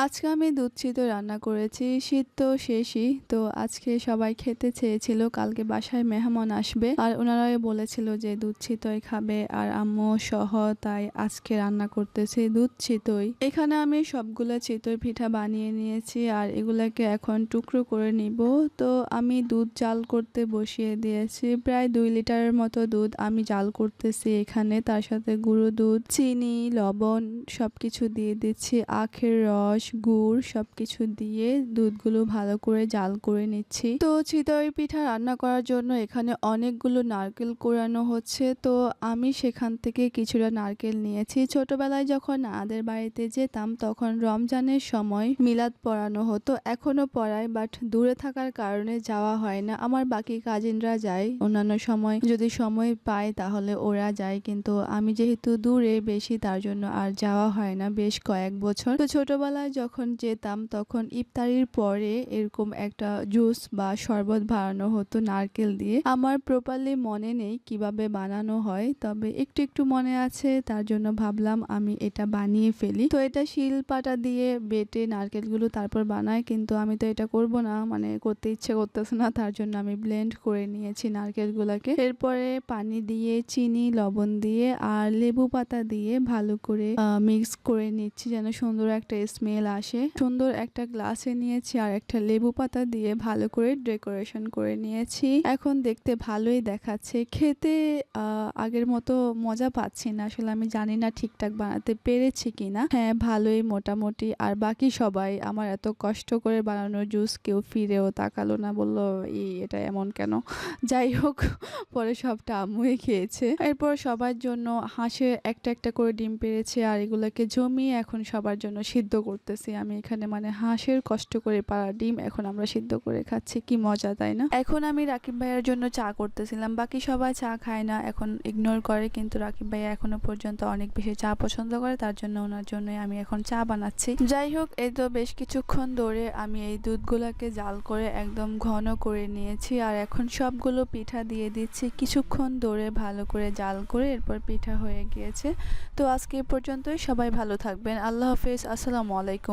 আজকে আমি দুধ চিতই রান্না করেছি। শীত তো শেষই। তো আজকে সবাই খেতে চেয়েছিল। কালকে বাসায় মেহমান আসবে। আর উনারাই বলেছিল যে দুধ চিতই খাবে আর আম্মু সহ, তাই আজকে রান্না করতেছি দুধ চিতই। এখানে আমি সবগুলা চিতই পিঠা বানিয়ে নিয়েছি আর এগুলাকে এখন টুকরো করে নিব। তো আমি দুধ জাল করতে বসিয়ে দিয়েছি। প্রায় 2 লিটারের মতো দুধ আমি জাল করতেছি এখানে। তার সাথে গুঁড়ো দুধ, চিনি, লবণ সবকিছু দিয়ে দিচ্ছি। আখের রস, গুড় সবকিছু দিয়ে দুধগুলো ভালো করে জাল করে নিচ্ছি। তো চিতই পিঠা রান্না করার জন্য এখানে অনেকগুলো নারকেল কোরানো হচ্ছে। তো আমি সেখান থেকে কিছুটা নারকেল নিয়েছি। ছোটবেলায় যখন নানাদের বাড়িতে যেতাম তখন রমজানের সময় মিলাদ পড়ানো হতো। এখনো পড়ায়, বাট দূরে থাকার কারণে যাওয়া হয় না। আমার বাকি কাজিনরা যায়, অন্যান্য সময় যদি সময় পায় তাহলে ওরা যায়, কিন্তু আমি যেহেতু দূরে বেশি তার জন্য আর যাওয়া হয় না বেশ কয়েক বছর। তো ছোটবেলায় যখন যেতাম তখন ইফতারির পরে এরকম একটা জুস বা শরবত বানানো হতো নারকেল দিয়ে। আমার প্রপারলি মনে নেই কিভাবে বানানো হয়, তবে একটু একটু মনে আছে, তার জন্য ভাবলাম আমি এটা বানিয়ে ফেলি। তো এটা শিলপাটা দিয়ে বেটে নারকেলগুলো তারপর বানায়, কিন্তু আমি তো এটা করব না, মানে করতে ইচ্ছে করতেছে না, তার জন্য আমি ব্লেন্ড করে নিয়েছি নারকেলগুলোকে। এরপরে পানি দিয়ে, চিনি, লবণ দিয়ে আর লেবু পাতা দিয়ে ভালো করে মিক্স করে নিচ্ছি যেন সুন্দর একটা স্মেল আসে। সুন্দর একটা গ্লাসে নিয়েছি আর একটা লেবু পাতা দিয়ে ভালো করে ডেকোরেশন করে নিয়েছি। এখন দেখতে ভালোই দেখাচ্ছে, খেতে আগের মতো মজা পাচ্ছি না। আসলে আমি জানি না ঠিকঠাক বানাতে পেরেছি কিনা। হ্যাঁ, ভালোই মোটামুটি। আর বাকি সবাই আমার এত কষ্ট করে বানানো জুস কেউ ফিরেও তাকালো না, বলল এটা এমন কেন। যাই হোক, পরে সবটা আম্মুই খেয়েছে। এরপর সবার জন্য হাঁসের একটা একটা করে ডিম পেড়েছে আর এগুলোকে জমিয়ে এখন সবার জন্য সিদ্ধ করতেছি আমি এখানে। মানে হাঁসের কষ্ট করে পাড়া ডিম এখন আমরা সিদ্ধ করে খাচ্ছি, কি মজা তাই না। এখন আমি রাকিব ভাইয়ের জন্য চা করতেছিলাম। বাকি সবাই চা খায় না, এখন ইগনোর করে, কিন্তু রাকিব ভাইয়া এখনো পর্যন্ত অনেক বেশি চা পছন্দ করে, তার জন্য ওনার জন্যই আমি এখন চা বানাচ্ছি। যাই হোক, এই তো বেশ কিছুক্ষণ ধরে আমি এই দুধগুলোকে জাল করে একদম ঘন করে নিয়েছি আর এখন সবগুলো পিঠা দিয়ে দিচ্ছি। কিছুক্ষণ ধরে ভালো করে জাল করে এরপর পিঠা হয়ে গিয়েছে। তো আজকে এ পর্যন্তই। সবাই ভালো থাকবেন। আল্লাহ হাফেজ। আসসালামু আলাইকুম।